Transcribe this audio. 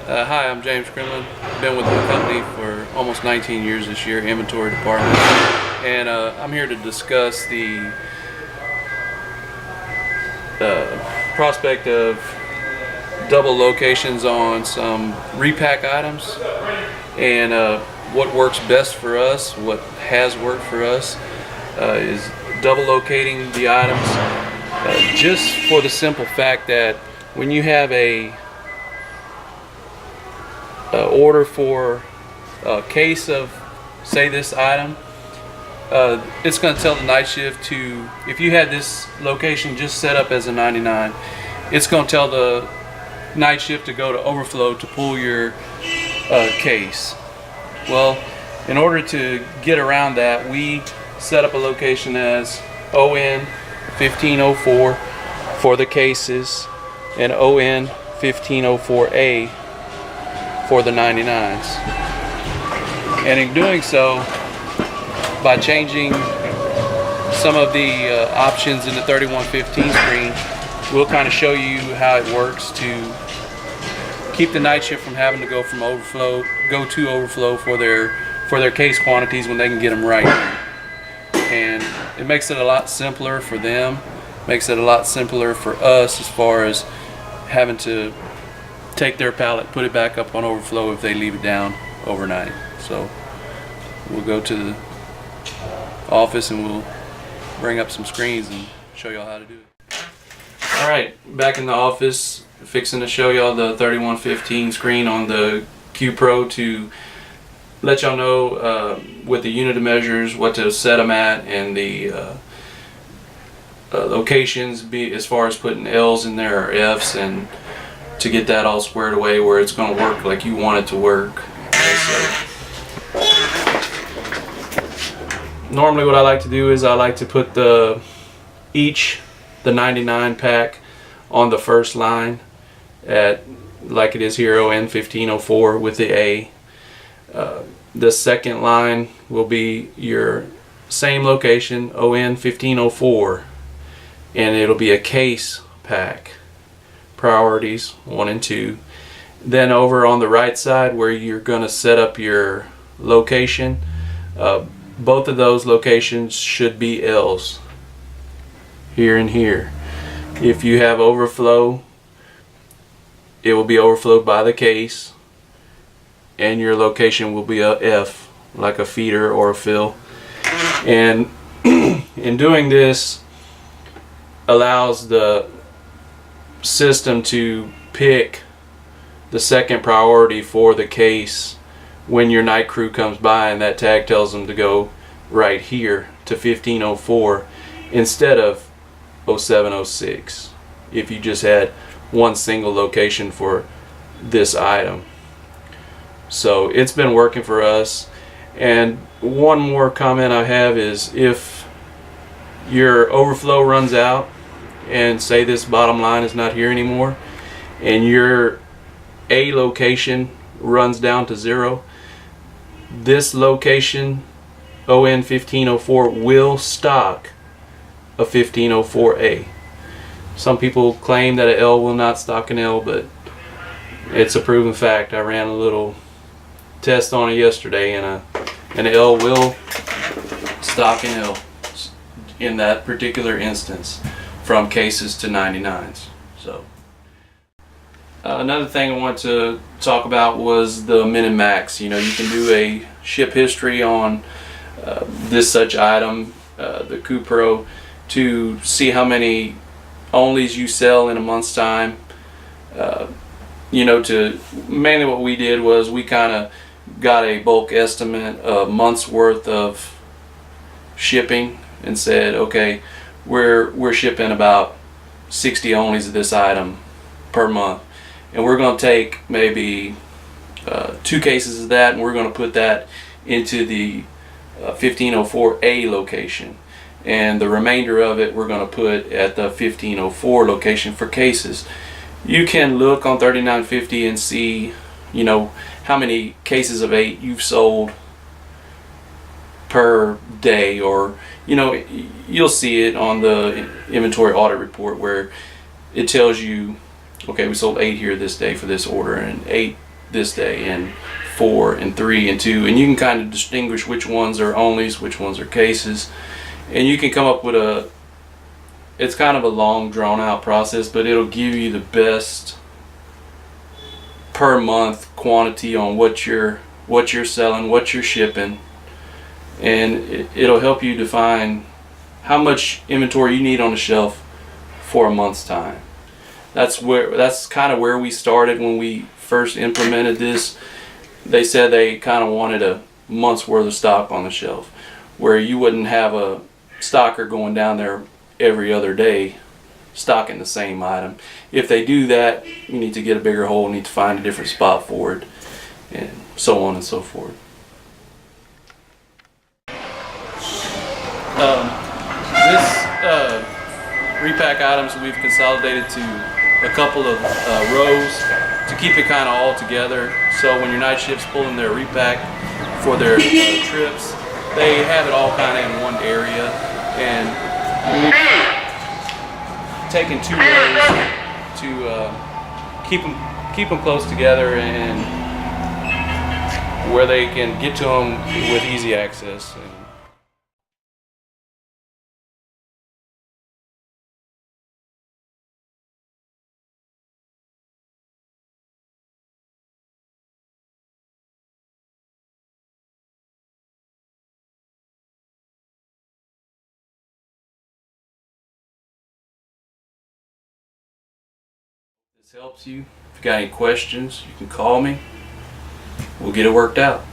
Hi, I'm James Kremling. Been with the company for almost 19 years this year, inventory department, and I'm here to discuss the prospect of double locations on some repack items, and what works best for us, what has worked for us, is double locating the items, just for the simple fact that when you have a order for a case of, say, this item, it's going to tell the night shift to, if you had this location just set up as a 99, it's going to tell the night shift to go to overflow to pull your case. Well, in order to get around that, we set up a location as ON 1504 for the cases and ON 1504A for the 99s. And in doing so, by changing some of the options in the 3115 screen, we'll kind of show you how it works to keep the night shift from having to go to overflow for their case quantities when they can get them right. And it makes it a lot simpler for them, makes it a lot simpler for us as far as having to take their pallet, put it back up on overflow if they leave it down overnight. So we'll go to the office and we'll bring up some screens and show y'all how to do it. Alright, back in the office, fixing to show y'all the 3115 screen on the Q Pro to let y'all know with the unit of measures what to set them at, and the locations as far as putting L's in there or F's, and to get that all squared away where it's going to work like you want it to work. So, normally what I like to do is I like to put the 99 pack on the first line at, like it is here, ON 1504 with the A. The second line will be your same location, ON 1504, and it'll be a case pack. Priorities 1 and 2. Then over on the right side where you're going to set up your location, both of those locations should be L's, here and here. If you have overflow, it will be overflowed by the case, and your location will be a F, like a feeder or a fill. And in doing this, allows the system to pick the second priority for the case when your night crew comes by, and that tag tells them to go right here to 1504 instead of 0706 if you just had one single location for this item. So it's been working for us. And one more comment I have is, if your overflow runs out and say this bottom line is not here anymore and your A location runs down to 0, this location ON 1504 will stock a 1504A. Some people claim that an L will not stock an L, but it's a proven fact. I ran a little test on it yesterday, and an L will stock an L in that particular instance, from cases to 99s. So another thing I wanted to talk about was the min and max. You know, you can do a ship history on this such item, the Q Pro, to see how many onlys you sell in a month's time. You know, mainly what we did was we kind of got a bulk estimate, a month's worth of shipping, and said, okay, we're shipping about 60 onlys of this item per month, and we're going to take maybe 2 cases of that, and we're going to put that into the 1504A location, and the remainder of it we're going to put at the 1504 location for cases. You can look on 3950 and see, you know, how many cases of 8 you've sold per day, or you know, you'll see it on the inventory audit report where it tells you, okay, we sold 8 here this day for this order, and 8 this day, and 4 and 3 and 2, and you can kind of distinguish which ones are onlys, which ones are cases, and you can come up with it's kind of a long drawn out process, but it'll give you the best per month quantity on what you're selling, what you're shipping, and it'll help you define how much inventory you need on the shelf for a month's time. That's kind of where we started when we first implemented this. They said they kind of wanted a month's worth of stock on the shelf, where you wouldn't have a stocker going down there every other day stocking the same item. If they do that, you need to get a bigger hole, need to find a different spot for it, and so on and so forth. This repack items we've consolidated to a couple of rows to keep it kind of all together. So when your night shift's pulling their repack for their trips, they have it all kind of in one area, and taking 2 rows to keep them close together and where they can get to them with easy access. This helps you. If you got any questions, you can call me. We'll get it worked out.